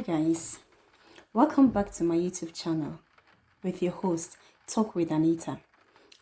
guys, welcome back to my YouTube channel with your host Talk with Anita.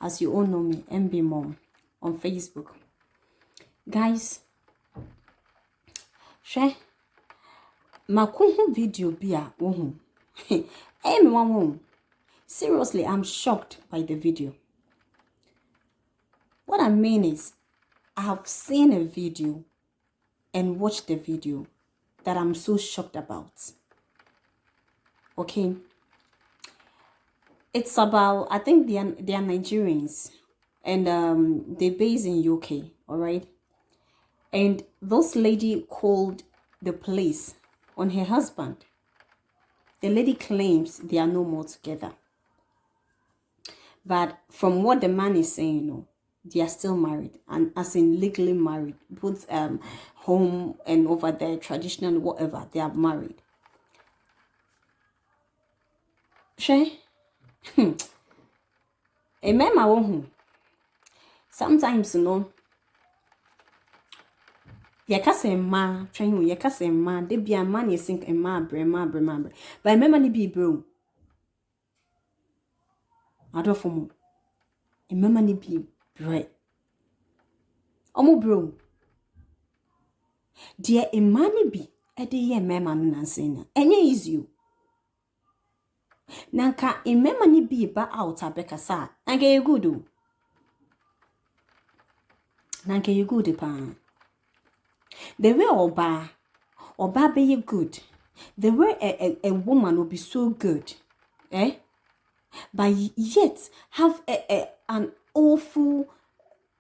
As you all know me, MB Mom on Facebook. Guys, share makuhu video bia wohu. Seriously, I'm shocked by the video. What I mean is, I have seen a video and watched the video that I'm so shocked about. Okay, it's about, I think they are Nigerians, and they're based in UK. All right, and this lady called the police on her husband. The lady claims they are no more together, but from what the man is saying, they are still married, and as in legally married, both home and over there, traditional, whatever, they are married. Sometimes, yakase ma train yakase ma de bia man you think a ma bre but remember ni be bro adofomo remember ni be bre omo bro dear a man be e de ye mema no nanse na enye easy o nanka e mema ni be ba out abeka sa nanka you good o nanka you good pa. The way Oba be good. The way a woman will be so good. But yet have an awful,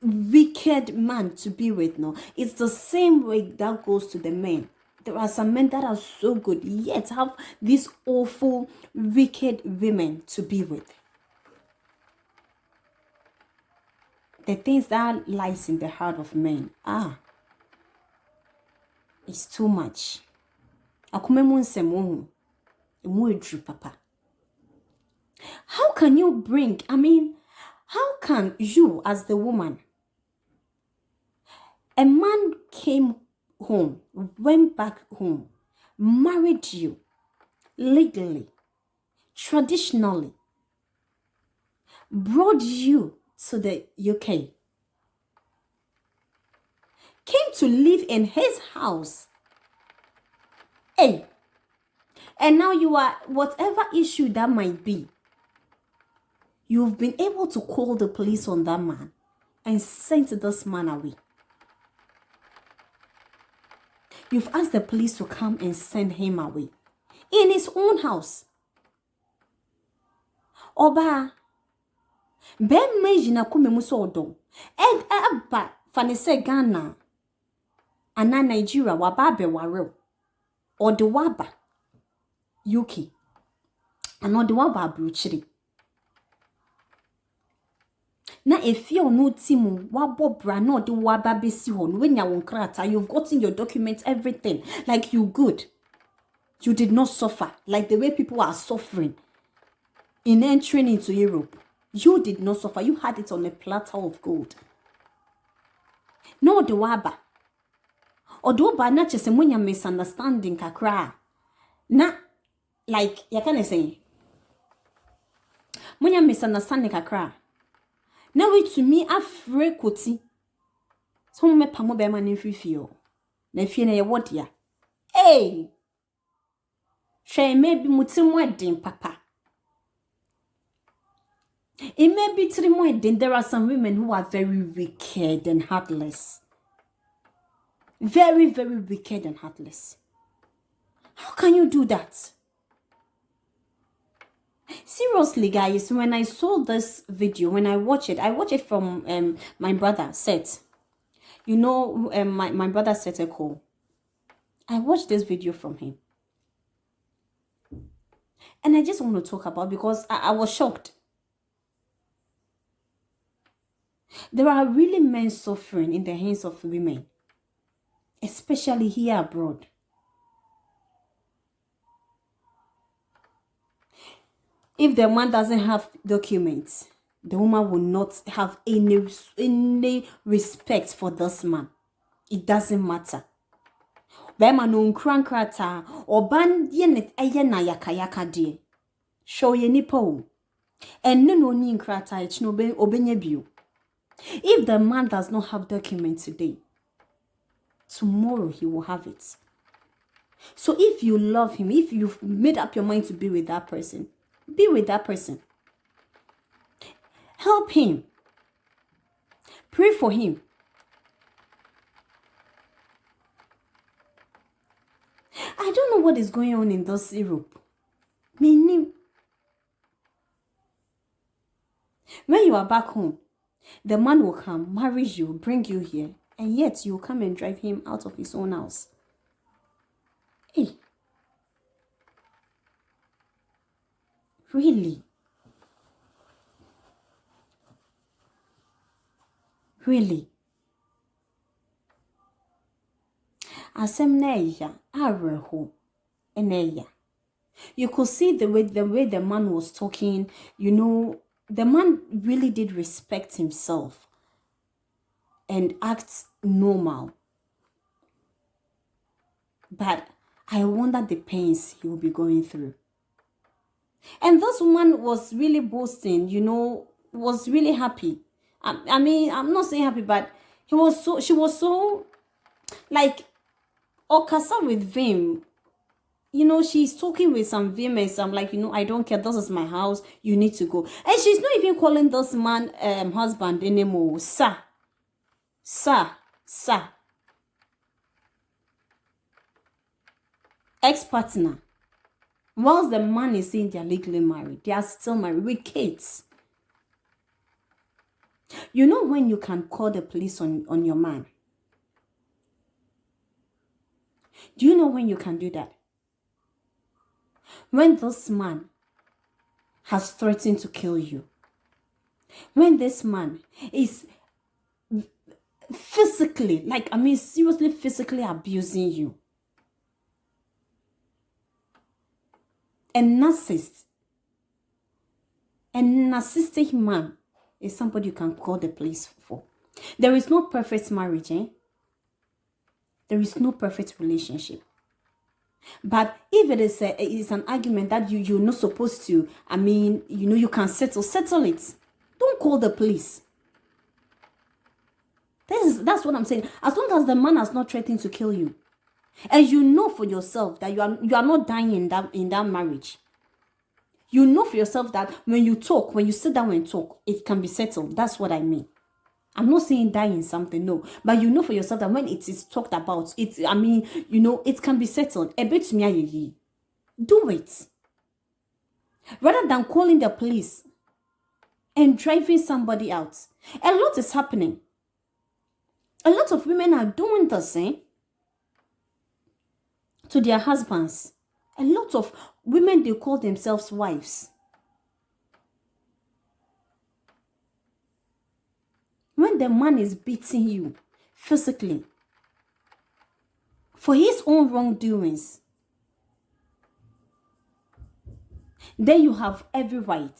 wicked man to be with. No, it's the same way that goes to the men. There are some men that are so good, yet have these awful, wicked women to be with. The things that lies in the heart of men it's too much. Papa. How can you bring, how can you as the woman, a man came home, went back home, married you legally, traditionally, brought you to the UK, came to live in his house. Hey, and now you are, whatever issue that might be, you've been able to call the police on that man and send this man away. You've asked the police to come and send him away in his own house. Oba, ben mejina kume musodo, and abba fanise Ghana. Ana Nigeria wababe warel or the waba UK and or the waba bruchiri na if you no timu wabo bra no the waba besi hon when ya won krata, you've gotten your documents, everything, like you good, you did not suffer like the way people are suffering in entering into Europe. You did not suffer, you had it on a platter of gold. No the waba although by not just a misunderstanding kakra. Na like ya can say munya misunderstanding kakra. Now it to me afre koti. So me pamo be man fifio. Na fie na ye what ya. Hey. She maybe mutim wedding papa. It may be 3 wedding. There are some women who are very wicked and heartless. Very, very wicked and heartless. How can you do that? Seriously, guys, when I saw this video, when I watch it from my brother, Seth. You know, my brother Seth a call. I watched this video from him. And I just want to talk about, because I was shocked. There are really men suffering in the hands of women, especially here abroad. If the man doesn't have documents, the woman will not have any respect for this man. It doesn't matter. Bema no nkrankrata oban ye ne eye na yakayaka de show ye nipa o enne no ni nkrata e no obenya bio. If the man does not have document today, tomorrow he will have it. So if you love him, if you've made up your mind to be with that person, be with that person. Help him. Pray for him. I don't know what is going on in this Europe. Meaning, when you are back home, the man will come, marry you, bring you here, and yet you come and drive him out of his own house. Hey. Really? Really? Asem na ya areho eneya. You could see the way the man was talking, you know, the man really did respect himself and act normal. But I wonder the pains he will be going through. And this woman was really boasting, you know, was really happy. I mean, I'm not saying happy, but she was so like Okasa with Vim. You know, she's talking with some vim and some like, you know, I don't care, this is my house, you need to go. And she's not even calling this man husband anymore. Sir. Ex-partner. Whilst the man is saying they're legally married, they are still married with kids. You know when you can call the police on your man? Do you know when you can do that? When this man has threatened to kill you. When this man is physically, like, I mean, seriously physically abusing you. A narcissistic man is somebody you can call the police for. There is no perfect marriage, eh? There is no perfect relationship. But if it is an argument that you're not supposed to, I mean, you know, you can settle it. Don't call the police. That's what I'm saying. As long as the man has not threatened to kill you, and you know for yourself that you are not dying in that marriage. You know for yourself that when you sit down and talk, it can be settled. That's what I mean. I'm not saying die in something, no. But you know for yourself that when it is talked about, I mean, you know, it can be settled. A bit me, do it. Rather than calling the police and driving somebody out. A lot is happening. A lot of women are doing the same to their husbands. A lot of women, they call themselves wives. When the man is beating you physically for his own wrongdoings, then you have every right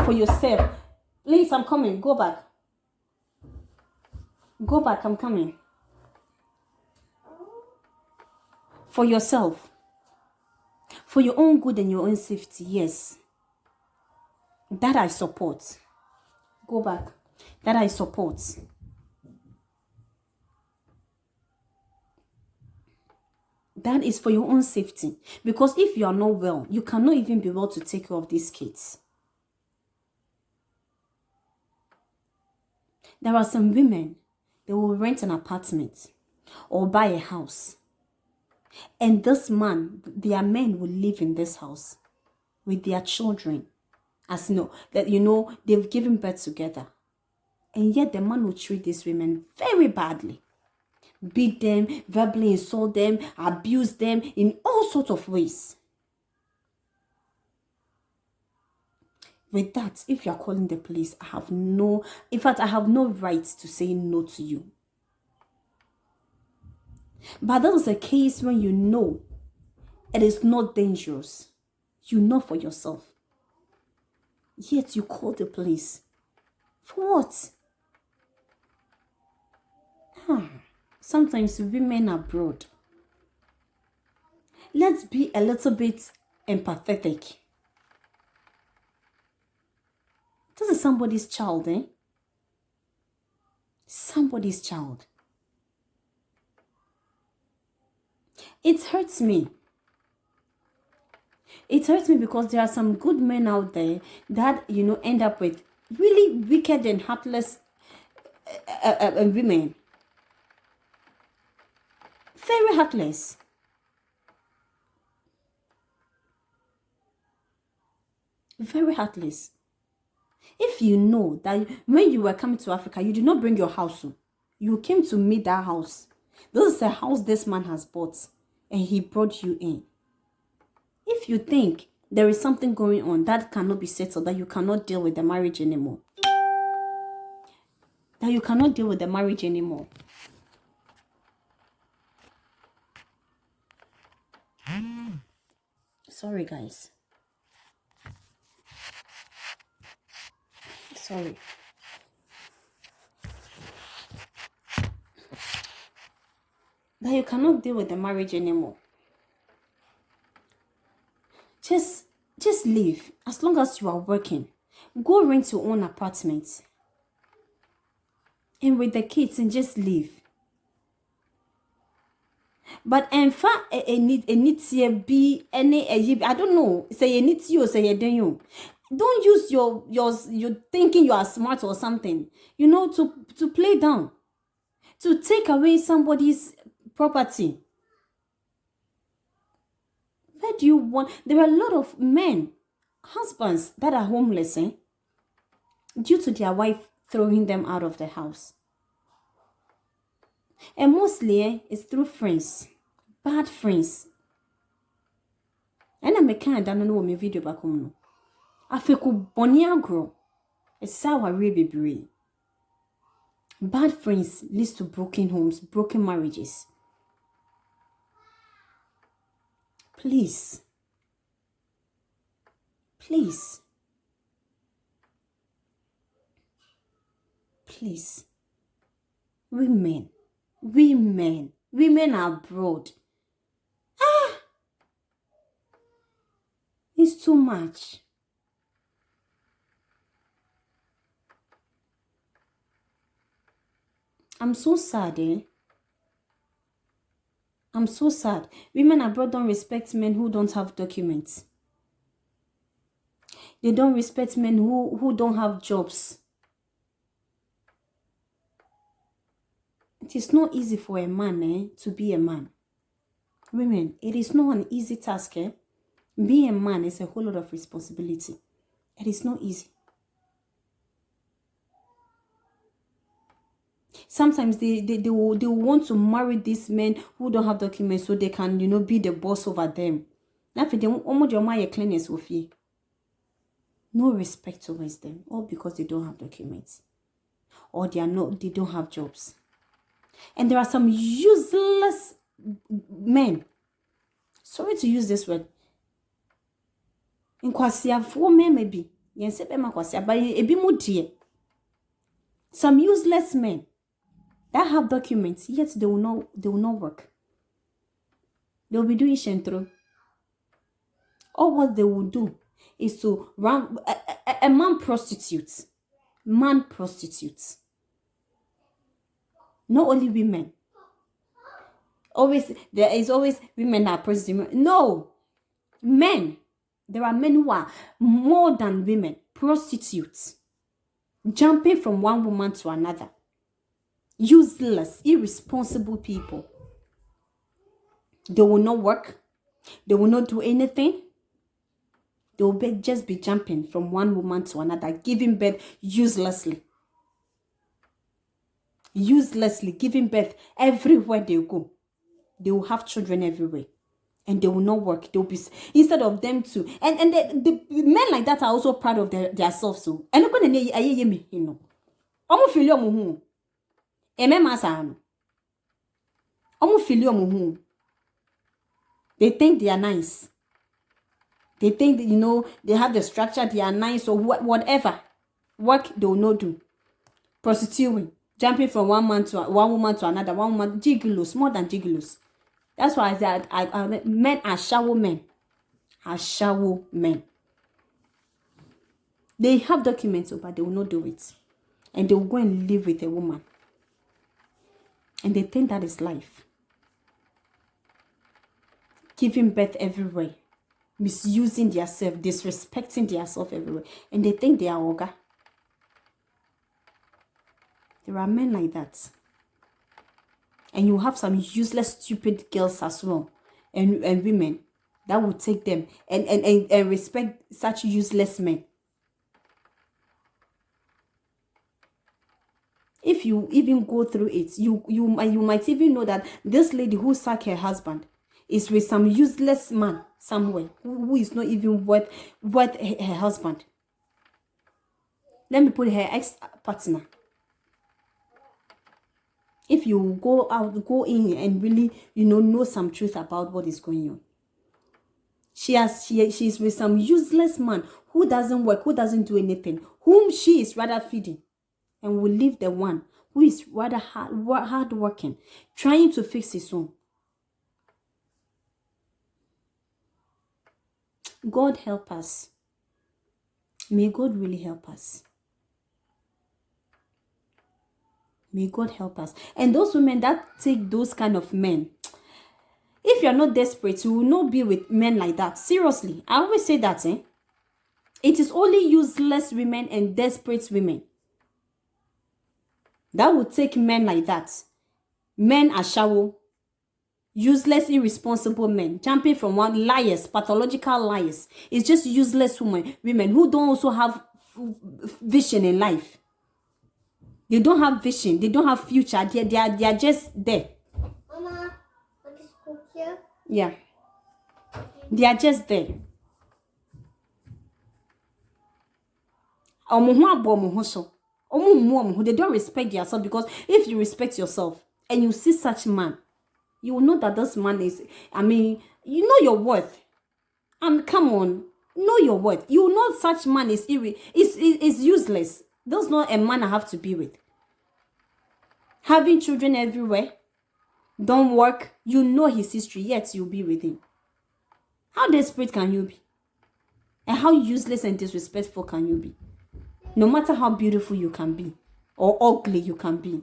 for yourself. Please, I'm coming. Go back. Go back. I'm coming. For yourself. For your own good and your own safety. Yes. That I support. Go back. That I support. That is for your own safety. Because if you are not well, you cannot even be able to take care of these kids. There are some women, they will rent an apartment or buy a house. And this man, their men will live in this house with their children. As you know, that you know, they've given birth together. And yet the man will treat these women very badly. Beat them, verbally insult them, abuse them in all sorts of ways. With that, if you are calling the police, I have no right to say no to you. But that is a case when you know it is not dangerous. You know for yourself. Yet you call the police. For what? Sometimes women abroad, let's be a little bit empathetic. This is somebody's child, eh? Somebody's child. It hurts me. It hurts me because there are some good men out there that, end up with really wicked and heartless women. Very heartless. Very heartless. If you know that when you were coming to Africa, you did not bring your house. You came to meet that house. This is a house this man has bought, and he brought you in. If you think there is something going on that cannot be settled, that you cannot deal with the marriage anymore, Sorry, guys. Sorry. That you cannot deal with the marriage anymore. Just leave. As long as you are working, go rent your own apartment. And with the kids, and just leave. But in fact, I don't know. Say you need you or say you don't. Don't use your thinking you are smart or something, to play down, to take away somebody's property. Where do you want? There are a lot of men, husbands that are homeless, due to their wife throwing them out of the house. And mostly it's through friends, bad friends. And I can't know my video back home. I feel bonny agro. It's sour baby. Bad friends leads to broken homes, broken marriages. Please. Women are abroad. It's too much. I'm so sad, I'm so sad. Women abroad don't respect men who don't have documents. They don't respect men who don't have jobs. It is not easy for a man to be a man. Women, it is not an easy task. Being a man is a whole lot of responsibility. It is not easy. Sometimes they will want to marry these men who don't have documents so they can, be the boss over them. No respect towards them, all because they don't have documents. Or they don't have jobs. And there are some useless men. Sorry to use this word. In kwasiafo men maybe. Yense be makwasia, but ebi mu die. Some useless men that have documents, yet they will not work. They will be doing shentro. All what they will do is to run a man prostitutes. Man prostitutes. Not only women. There is always women that are prostitutes. No. Men. There are men who are more than women. Prostitutes. Jumping from one woman to another. Useless, irresponsible people. They will not work. They will not do anything. They will just be jumping from one woman to another, giving birth uselessly. Uselessly giving birth everywhere they go. They will have children everywhere. And they will not work. They will be, instead of them to, and the men like that are also proud of their self. So, and look at me, Omo feel your They think they are nice. They think that, they have the structure, they are nice or whatever. Work they will not do. Prostituting, jumping from one woman to another, one woman, gigolos, more than gigolos. That's why I said men are shallow men. Are shallow men. They have documents, but they will not do it. And they will go and live with a woman. And they think that is life. Giving birth everywhere. Misusing themselves, disrespecting themselves everywhere. And they think they are Oga. There are men like that. And you have some useless, stupid girls as well. And women that will take them and respect such useless men. If you even go through it, you might even know that this lady who sacked her husband is with some useless man somewhere who is not even worth her husband. Let me put her ex-partner. If you go in and really, know some truth about what is going on. She's with some useless man who doesn't work, who doesn't do anything, whom she is rather feeding, and will leave the one who is rather hard working, trying to fix his own. God help us. May God really help us. May God help us. And those women that take those kind of men, if you're not desperate, you will not be with men like that. Seriously, I always say that. It is only useless women and desperate women that would take men like that. Men are shallow, useless, irresponsible men, jumping from one, liars, pathological liars. It's just useless women who don't also have vision in life. They don't have vision. They don't have future. They are just there. Mama, what is cook here? Yeah. They are just there. They don't respect yourself, because if you respect yourself and you see such man, you will know that this man is, you know your worth. Come on, know your worth. You know such man is useless. That's not a man I have to be with. Having children everywhere, don't work, you know his history, yet you'll be with him. How desperate can you be? And how useless and disrespectful can you be? No matter how beautiful you can be, or ugly you can be,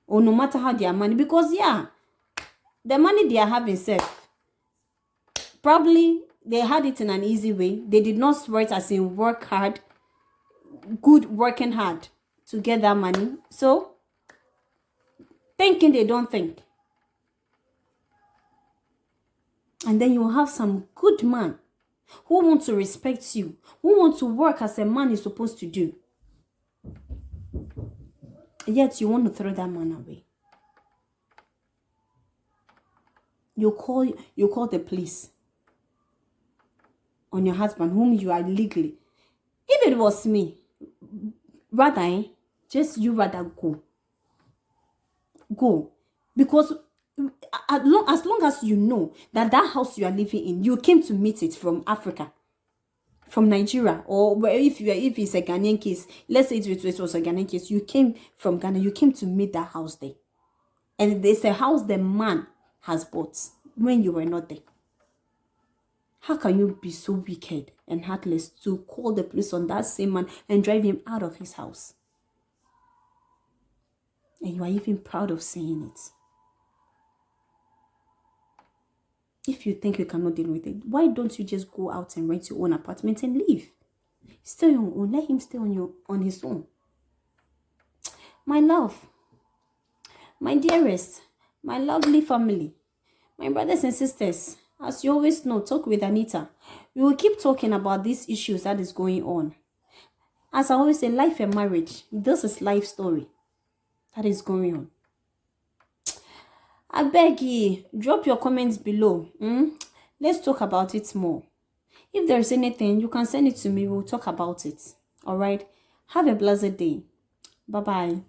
or no matter how they are money, because the money they are having self, probably they had it in an easy way. They did not sweat as in work hard, working hard to get that money. So, thinking they don't think. And then you have some good man who want to respect you, who want to work as a man is supposed to do. Yet you want to throw that man away. You call the police on your husband, whom you are legally. If it was me, rather, you rather go. Go. Because as long as you know that house you are living in, you came to meet it from Africa, from Nigeria, or if it's a Ghanaian case, let's say it was a Ghanaian case, you came from Ghana, you came to meet that house there. And there's a house the man has bought when you were not there. How can you be so wicked and heartless to call the police on that same man and drive him out of his house? And you are even proud of saying it. If you think you cannot deal with it, why don't you just go out and rent your own apartment and leave? Stay on your own. Let him stay on his own. My love, my dearest, my lovely family, my brothers and sisters, as you always know, talk with Anita. We will keep talking about these issues that is going on. As I always say, life and marriage, this is life story that is going on. I beg you, drop your comments below. Let's talk about it more. If there's anything, you can send it to me. We'll talk about it. All right. Have a blessed day. Bye-bye.